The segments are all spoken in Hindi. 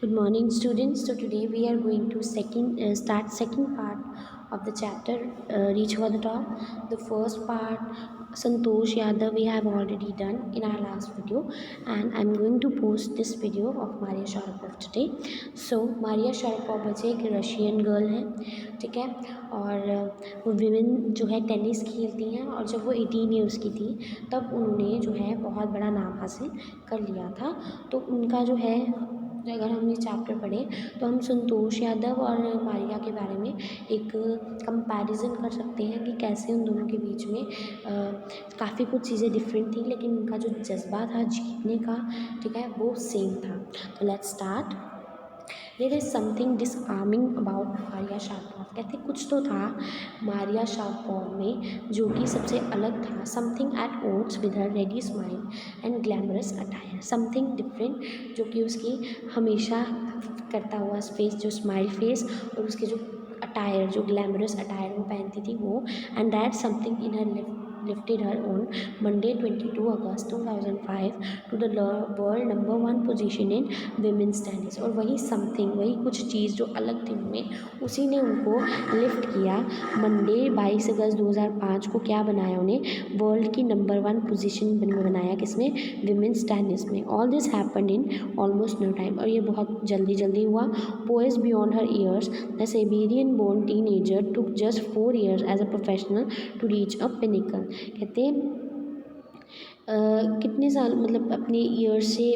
Good morning, students. So today we are going to start second part of the chapter Reach for the Top. The first part, Santosh Yadav, we have already done in our last video, and I'm going to post this video of Maria Sharapova today. So Maria Sharapova बच्चे एक रशियन गर्ल है, ठीक है, और वो विमेन जो है टेनिस खेलती हैं, और जब वो 18 ईयर्स की थी तब उन्होंने जो है बहुत बड़ा नाम हासिल कर लिया था। तो उनका जो है, अगर हम ये चैप्टर पढ़ें तो हम संतोष यादव और मारिया के बारे में एक कंपैरिजन कर सकते हैं कि कैसे उन दोनों के बीच में काफ़ी कुछ चीज़ें डिफरेंट थी, लेकिन उनका जो जज्बा था जीतने का, ठीक है, वो सेम था। तो let's start. There is something disarming about Maria Sharapova. कहते कुछ तो था मारिया शारापोवा में जो कि सबसे अलग था। Something at odds with her ready smile and glamorous attire. Something different जो कि उसकी हमेशा करता हुआ फेस, जो स्माइल फेस, और उसके जो अटायर, जो ग्लैमरस अटायर वो पहनती थी वो, and that something in her lifted her on Monday 22 August 2005 to the world number 1 position in women's tennis। और वही समथिंग, वही कुछ चीज़ जो अलग थी उनमें, उसी ने उनको लिफ्ट किया। मंडे 22 अगस्त 2005 को क्या बनाया उन्हें, वर्ल्ड की नंबर 1 पोजीशन बनाया, किसमें, विमेंस टेनिस में। All this happened in almost no time, और ये बहुत जल्दी जल्दी हुआ। Poise beyond her years, the Siberian born teenager took just 4 years as a professional to reach a pinnacle. कहते कितने साल, मतलब अपने ईयर्स से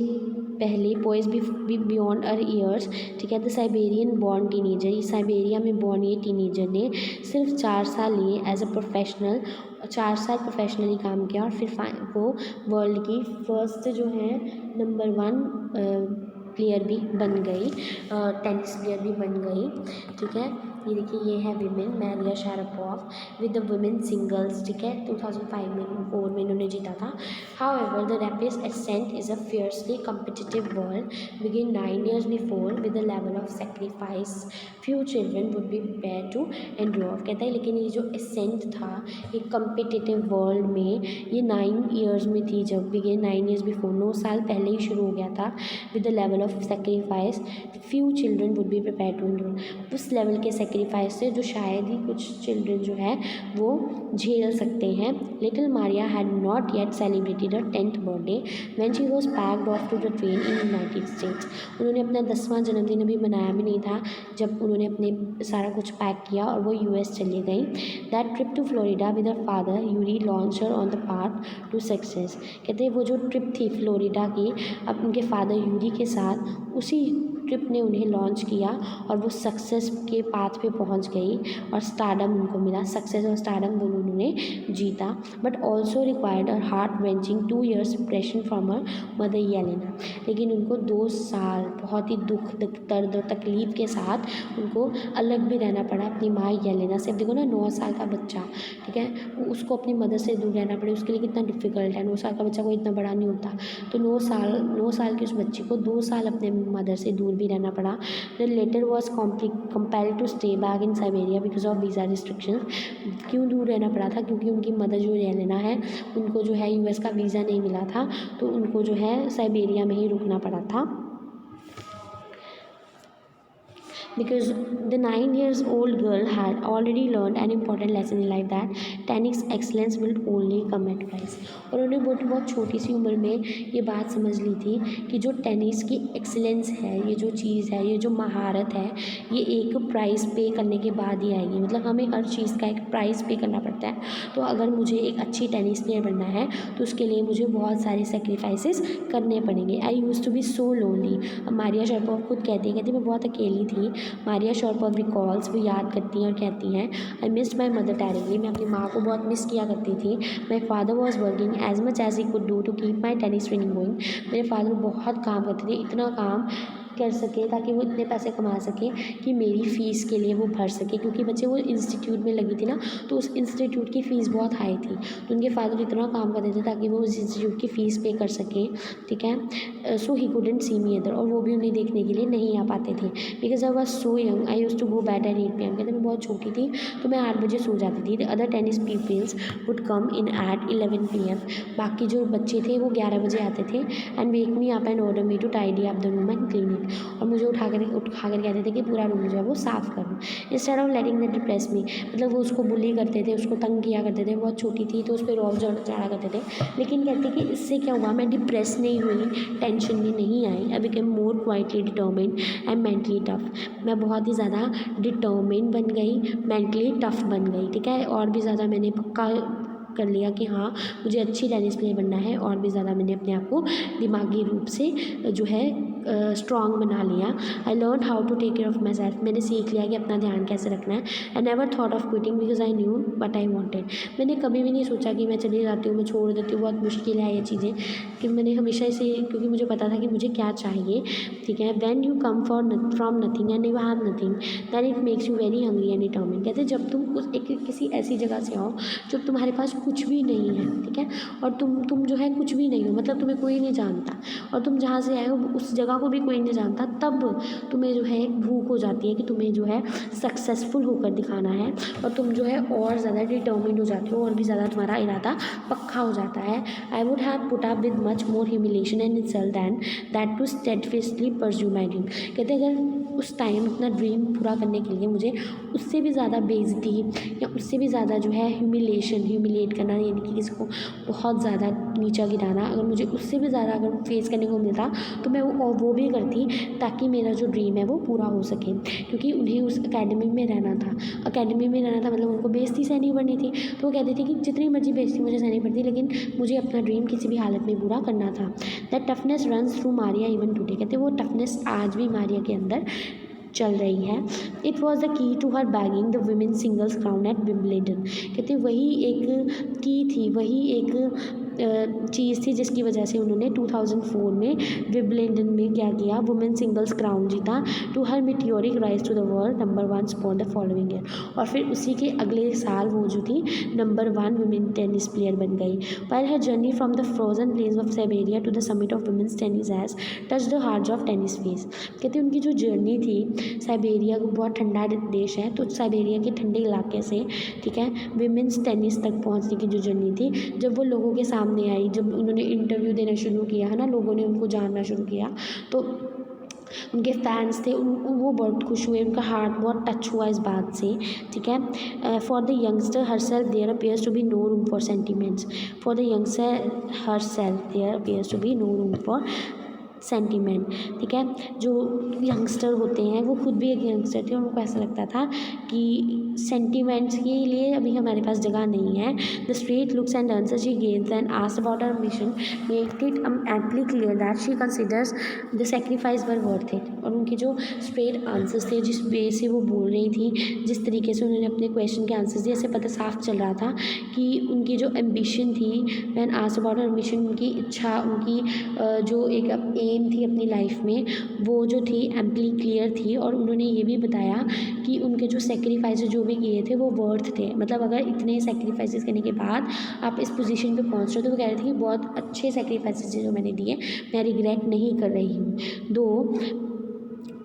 पहले, पोइज भी बियॉन्ड अर ईयर्स, ठीक है, द साइबेरियन बॉर्न टीनेजर, ये साइबेरिया में बॉर्न ये टीनेजर ने सिर्फ 4 साल लिए एज अ प्रोफेशनल, 4 साल प्रोफेशनली काम किया, और फिर वो वर्ल्ड की फर्स्ट जो है नंबर 1 प्लेयर भी बन गई, टेनिस प्लेयर भी बन गई, ठीक है। ये देखिए, ये है women Maria Sharapova with the women singles, ठीक है, 2005 में 4 में इन्होंने जीता था। However the rapid ascent is a fiercely competitive world begin 9 years before with the level of sacrifice few children would be prepare to endure. कहता है लेकिन ये जो एसेंट था एक कम्पिटिटिव वर्ल्ड में, ये 9 years में थी जब, बिगिन 9 years बिफोर, 9 साल पहले ही शुरू हो गया था। With the level of sacrifice few children would be prepare to endure, उस लेवल के सेक्रीफाइस से जो शायद ही कुछ चिल्ड्रन जो है वो झेल सकते हैं। Little Maria had not yet celebrated her 10th birthday when she was packed off to the train in United States. उन्होंने अपना 10वां जन्मदिन अभी मनाया भी नहीं था जब उन्होंने अपने सारा कुछ पैक किया और वो US चली गई। That trip to Florida with her father Yuri launch her on the path to success. कहते हैं वो जो ट्रिप थी फ्लोरिडा की, अब उनके फादर यूरी के साथ, उसी ट्रिप ने उन्हें लॉन्च किया और वो सक्सेस के पाथ पे पहुंच गई और स्टारडम उनको मिला। सक्सेस और स्टारडम दोनों उन्होंने जीता, but also required a heart wrenching 2 years separation from her mother Yelena. लेकिन उनको 2 साल बहुत ही दुख, दर्द और तकलीफ़ के साथ उनको अलग भी रहना पड़ा अपनी माँ येलेना से। अब देखो ना, 9 साल का बच्चा, ठीक है, उसको अपनी मदर से दूर रहना पड़े, उसके लिए कितना डिफ़िकल्ट है। 9 साल का बच्चा कोई इतना बड़ा नहीं होता, तो 9 साल के उस बच्चे को 2 साल अपने मदर से दूर भी रहना पड़ा। The latter was compelled to stay back in Siberia because of visa restriction. क्यों दूर रहना पड़ा था, क्योंकि उनकी मदर जो येलेना है उनको जो है US का वीज़ा नहीं मिला था, तो उनको जो है साइबेरिया में ही रुकना पड़ा था। Because the 9 years old girl had already learned an important lesson in life that tennis excellence will only come at price। और उन्होंने बहुत छोटी सी उम्र में ये बात समझ ली थी कि जो टेनिस की एक्सीलेंस है, ये जो चीज़ है, ये जो महारत है, ये एक प्राइस पे करने के बाद ही आएगी। मतलब हमें हर चीज़ का एक प्राइस पे करना पड़ता है। तो अगर मुझे एक अच्छी टेनिस प्लेयर बनना है तो उसके लिए मुझे बहुत सारे सेक्रीफाइसेस करने पड़ेंगे। I use to be so lonely. अब मारिया शारापोवा खुद कहती मैं बहुत अकेली थी। मारिया शारापोवा रिकॉल्स, वो याद करती हैं और कहती हैं, I missed my mother terribly. मैं अपनी माँ को बहुत मिस किया करती थी। My father was working as much as he could do to keep my tennis training going. मेरे फादर बहुत काम करते थे, इतना काम कर सके ताकि वो इतने पैसे कमा सके कि मेरी फ़ीस के लिए वो भर सके, क्योंकि बच्चे वो इंस्टीट्यूट में लगी थी ना, तो उस इंस्टीट्यूट की फ़ीस बहुत हाई थी। तो उनके फादर इतना काम करते थे ताकि वो उस इंस्टीट्यूट की फ़ीस पे कर सकें, ठीक है। सो he couldn't see me other, और वो भी उन्हें देखने के लिए नहीं आ पाते थे। Because I was so young, I use to go bed at 8 PM। कहते मैं बहुत छोटी थी तो मैं 8 बजे सो जाती थी। The other tennis peoples would come in at 11 PM। बाकी जो बच्चे थे वो 11 बजे आते थे and wake me up and order me to tidy up the room and clean it. और मुझे उठा कर कहते थे कि पूरा रूम जो है वो साफ़ कर दो। Instead of letting that depress me, मतलब वो उसको बुली करते थे, उसको तंग किया करते थे। बहुत छोटी थी तो उस पर रौब चढ़ा करते थे, लेकिन कहते कि इससे क्या हुआ, मैं डिप्रेस नहीं हुई, टेंशन भी नहीं आई। I became more quietly determined and mentally tough, मैं बहुत ही ज़्यादा डिटर्मिन्ड बन गई, मेंटली टफ बन गई, ठीक है। और भी ज़्यादा मैंने पक्का कर लिया कि हाँ मुझे अच्छी टेनिस प्लेयर बनना है, और भी ज़्यादा मैंने अपने आप को दिमागी रूप से जो है स्ट्रॉन्ग बना लिया। I learn how to take care of my self, मैंने सीख लिया कि अपना ध्यान कैसे रखना है। I never thought of quitting because I knew but I wanted, मैंने कभी भी नहीं सोचा कि मैं चली जाती हूँ, मैं छोड़ देती हूँ, बहुत मुश्किल है ये चीज़ें, कि मैंने हमेशा इसे, क्योंकि मुझे पता था कि मुझे क्या चाहिए, ठीक है। When you come from nothing and you have nothing then it makes you very hungry and determined, कहते जब तुम उस किसी ऐसी जगह से आओ जब तुम्हारे पास कुछ भी नहीं है, ठीक है, और तुम जो है कुछ भी नहीं हो, मतलब तुम्हें कोई नहीं जानता, और तुम जहाँ से आए हो उस जगह को भी कोई नहीं जानता, तब तुम्हें जो है एक भूख हो जाती है कि तुम्हें जो है सक्सेसफुल होकर दिखाना है, और तुम जो है और ज़्यादा डिटर्मिन्ड हो जाते हो, और भी ज़्यादा तुम्हारा इरादा पक्का हो जाता है। I would have put up with much more humiliation and insult than that to steadfastly pursue my dream, कहते अगर उस टाइम अपना ड्रीम पूरा करने के लिए मुझे उससे भी ज़्यादा बेइज्जती या उससे भी ज़्यादा जो है ह्यूमिलेट करना, यानी कि किसी को बहुत ज़्यादा नीचा गिराना, अगर मुझे उससे भी ज़्यादा अगर फेस करने को मिलता तो मैं वो भी करती, ताकि मेरा जो ड्रीम है वो पूरा हो सके। क्योंकि उन्हें उस अकेडमी में रहना था, मतलब उनको बेइज्जती सहनी पड़नी थी, तो वो कहते थे कि जितनी मर्जी बेइज्जती मुझे सहनी पड़ती, लेकिन मुझे अपना ड्रीम किसी भी हालत में पूरा करना था। That toughness runs through Maria even today, कहते वो टफनेस आज भी मारिया के अंदर चल रही है। It was the key to her bagging the women singles crown at Wimbledon, कहते वही एक की थी, वही एक चीज़ थी जिसकी वजह से उन्होंने 2004 में विंबलडन में क्या किया, वुमेन सिंगल्स क्राउन जीता, to her meteoric rise to the world number 1 spot the following year, और फिर उसी के अगले साल वो जो थी नंबर 1 वुमेन टेनिस प्लेयर बन गई। While her journey from the frozen place of Siberia to the summit of women's tennis has touch the hearts of tennis fans, कहते उनकी जो जर्नी थी, साइबेरिया बहुत ठंडा देश है, तो साइबेरिया के ठंडे इलाके से, ठीक है, विमेंस टेनिस तक पहुंचने की जो जर्नी थी, जब वो लोगों के सामने आई, जब उन्होंने इंटरव्यू देना शुरू किया है ना, लोगों ने उनको जानना शुरू किया, तो उनके फैंस थे वो बहुत खुश हुए, उनका हार्ट बहुत टच हुआ इस बात से, ठीक है। For the youngster herself there appears to be no room for sentiments, for the youngster herself there appears to be no room for sentiment, ठीक है। जो यंगस्टर होते हैं वो खुद भी एक यंगस्टर थे, उनको ऐसा लगता था कि सेंटिमेंट्स के लिए अभी हमारे पास जगह नहीं है। The straight looks and answer she गेव्स and asked about her mission make it amply clear that she considers the sacrifice were worth it, और उनके जो स्ट्रेट आंसर्स थे, जिस वे से वो बोल रही थी, जिस तरीके से उन्होंने अपने क्वेश्चन के आंसर्स दिए, ऐसे पता साफ चल रहा था कि उनकी जो एम्बिशन थी, when asked about her mission, उनकी इच्छा, उनकी जो एक एम थी अपनी लाइफ में, वो जो थी एम्पली क्लियर थी, और उन्होंने ये भी बताया कि उनके जो सेक्रीफाइसेस जो भी किए थे वो वर्थ थे, मतलब अगर इतने सेक्रीफाइसेस करने के बाद आप इस पोजीशन पे पहुंच रहे हो, तो वो कह रहे थे कि बहुत अच्छे सेक्रीफाइसेस जो मैंने दिए, मैं रिग्रेट नहीं कर रही हूँ। दो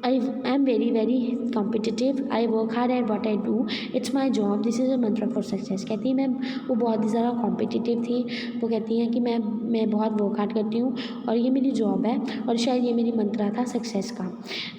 I am very very competitive. I work hard at what I do. It's my job. This is a mantra for success. कहती है मैं वो बहुत ही ज़्यादा कॉम्पिटिटिव थी, वो कहती हैं कि मैं बहुत वर्क हार्ड करती हूँ और ये मेरी जॉब है, और शायद ये मेरी मंत्रा था सक्सेस का।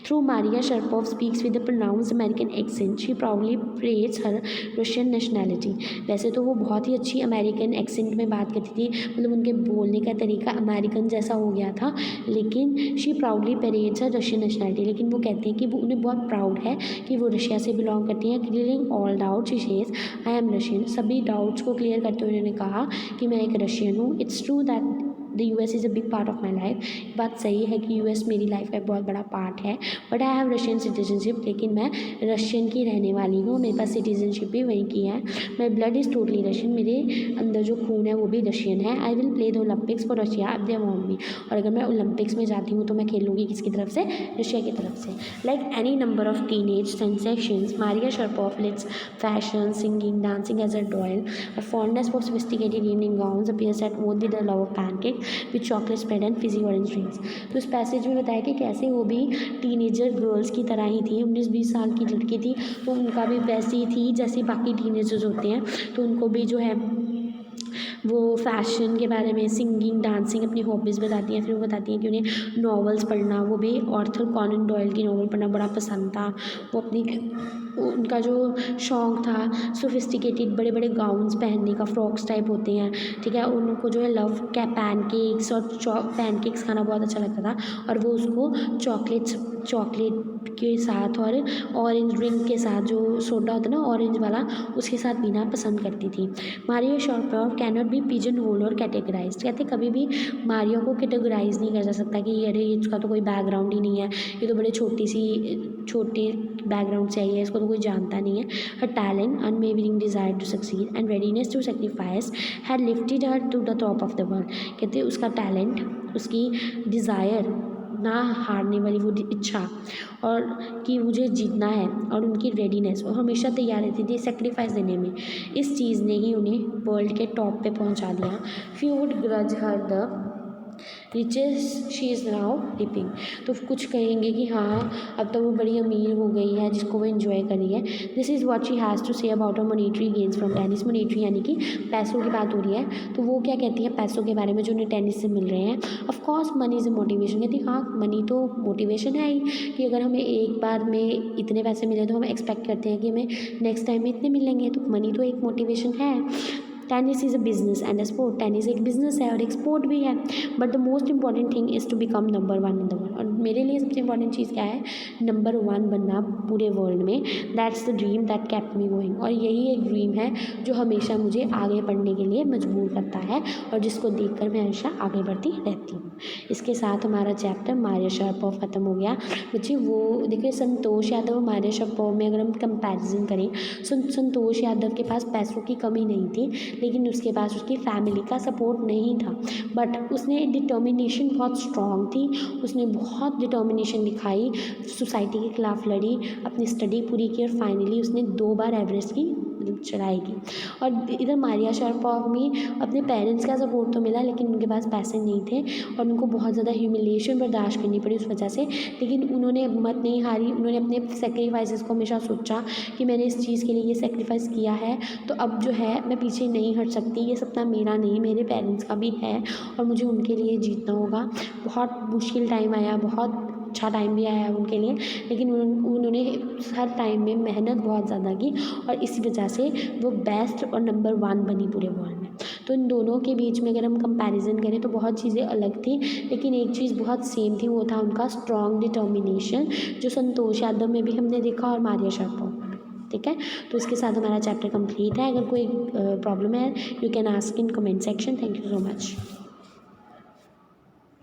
Though Maria Sharapova speaks with the pronounced American accent, she proudly praise her Russian nationality. वैसे तो वो बहुत ही अच्छी अमेरिकन एक्सेंट में बात करती थी, मतलब उनके बोलने का तरीका अमेरिकन जैसा हो गया था, लेकिन she proudly parades her Russian nationality, लेकिन वो कहती हैं कि वो उन्हें बहुत प्राउड है कि वो रशिया से बिलोंग करती हैं। Clearing all doubts she says I am Russian, सभी डाउट्स को क्लियर करते हुए उन्होंने कहा कि मैं एक रशियन हूँ। It's true that the US is a big part of my life, बात सही है कि US मेरी लाइफ का एक बहुत बड़ा पार्ट है, but I have Russian citizenship, लेकिन मैं रशियन की रहने वाली हूँ, मेरे पास सिटीजनशिप भी वहीं की है। My blood is totally Russian, मेरे अंदर जो खून है वो भी रशियन है। I will play the Olympics for Russia if they want me, और अगर मैं ओलंपिक्स में जाती हूँ तो मैं खेलूँगी किसकी तरफ से, रशिया की तरफ से। Like any number of teenage sensations, Maria Sharapova lists fashion, singing, dancing as a doll, her fondness for sophisticated evening gowns appears at only the love of pancakes with chocolate spread and fizzy orange drinks। तो इस पैसेज में बताया कि कैसे वो भी टीनेजर गर्ल्स की तरह ही थी, 19-20 साल की लड़की थी, तो उनका भी वैसी ही थी जैसे बाकी टीनेजर्स होते हैं, तो उनको भी जो है वो फ़ैशन के बारे में, सिंगिंग, डांसिंग, अपनी हॉबीज़ बताती हैं। फिर वो बताती हैं कि उन्हें नॉवेल्स पढ़ना, वो भी आर्थर कॉनन डॉयल की नॉवल पढ़ना बड़ा पसंद था। वो अपनी उनका जो शौक़ था सोफिस्टिकेटेड बड़े बड़े गाउन्स पहनने का, फ्रॉक्स टाइप होते हैं, ठीक है। उनको जो है लव क्या पैनकेक्स और पैनकेक्स खाना बहुत अच्छा लगता था, और वो उसको चॉकलेट के साथ और ऑरेंज ड्रिंक के साथ, जो सोडा होता है ना ऑरेंज वाला, उसके साथ पीना पसंद करती थी। Mario Sharapova can not be pigeon hole or categorized. कहते कभी भी मारियो को कैटेगराइज नहीं कर जा सकता कि अरे इसका तो कोई बैकग्राउंड ही नहीं है, ये तो बड़े छोटे बैकग्राउंड से आई है, इसको तो कोई जानता नहीं है। Her talent, unwavering desire to succeed and readiness to sacrifice had lifted her to the top of the world. कहते उसका टैलेंट, उसकी डिज़ायर, ना हारने वाली वो इच्छा, और कि मुझे जीतना है, और उनकी रेडीनेस, और हमेशा तैयार रहती थी सेक्रीफाइस देने में। इस चीज़ ने ही उन्हें वर्ल्ड के टॉप पे पहुंचा दिया। Few would grudge her the riches she is now reaping. तो कुछ कहेंगे कि हाँ अब तो वो बड़ी अमीर हो गई है, जिसको वो इन्जॉय कर रही है। This is what she has to say about a monetary gains from tennis. Monetary यानी कि पैसों की बात हो रही है, तो वो क्या कहती है पैसों के बारे में जो उन्हें टेनिस से मिल रहे हैं। Of course money is a motivation. कहती हाँ मनी तो मोटिवेशन है ही, कि अगर हमें एक बार में इतने पैसे मिले तो हम एक्सपेक्ट करते हैं कि हमें नेक्स्ट टाइम में इतने मिलेंगे, तो मनी तो एक मोटिवेशन है। Tennis is a business and a sport. Tennis एक बिजनेस है और एक स्पोर्ट भी है, but the most important thing is to become number 1 in the world. और मेरे लिए सबसे इंपॉर्टेंट चीज़ क्या है, नंबर 1 बनना पूरे वर्ल्ड में। That's the dream that kept me going. और यही एक ड्रीम है जो हमेशा मुझे आगे बढ़ने के लिए मजबूर करता है, और जिसको देख कर मैं हमेशा आगे बढ़ती रहती हूँ। इसके साथ हमारा चैप्टर मारिया शारापोवा ख़त्म हो गया। बच्चे वो देखिए संतोष यादव मारिया शारापोवा में अगर हम कंपैरिजन करें, संतोष यादव के पास पैसों की कमी नहीं थी, लेकिन उसके पास उसकी फैमिली का सपोर्ट नहीं था, बट उसने डिटर्मिनेशन बहुत स्ट्रॉन्ग थी। उसने बहुत डिटर्मिनेशन दिखाई, सोसाइटी के खिलाफ लड़ी, अपनी स्टडी पूरी की, और फाइनली उसने 2 बार एवरेस्ट की चढ़ाई की। और इधर मारिया शारापोवा में अपने पेरेंट्स का सपोर्ट तो मिला, लेकिन उनके पास पैसे नहीं थे, और उनको बहुत ज़्यादा ह्यूमिलिएशन बर्दाश्त करनी पड़ी उस वजह से। लेकिन उन्होंने हिम्मत नहीं हारी, उन्होंने अपने सेक्रीफाइसेस को हमेशा सोचा कि मैंने इस चीज़ के लिए ये सेक्रीफाइस किया है, तो अब जो है मैं पीछे नहीं हट सकती। ये सपना मेरा नहीं, मेरे पेरेंट्स का भी है, और मुझे उनके लिए जीतना होगा। बहुत मुश्किल टाइम आया, बहुत अच्छा टाइम भी आया उनके लिए, लेकिन उन्होंने हर टाइम में मेहनत बहुत ज़्यादा की, और इसी वजह से वो बेस्ट और नंबर 1 बनी पूरे वर्ल्ड में। तो इन दोनों के बीच में अगर हम कंपैरिजन करें तो बहुत चीज़ें अलग थी, लेकिन एक चीज़ बहुत सेम थी, वो था उनका स्ट्रॉन्ग डिटर्मिनेशन, जो संतोष यादव में भी हमने देखा और मारिया शारापोवा में भी। ठीक है, तो इसके साथ हमारा चैप्टर कंप्लीट है। अगर कोई प्रॉब्लम है you can ask in comment section. Thank you so much.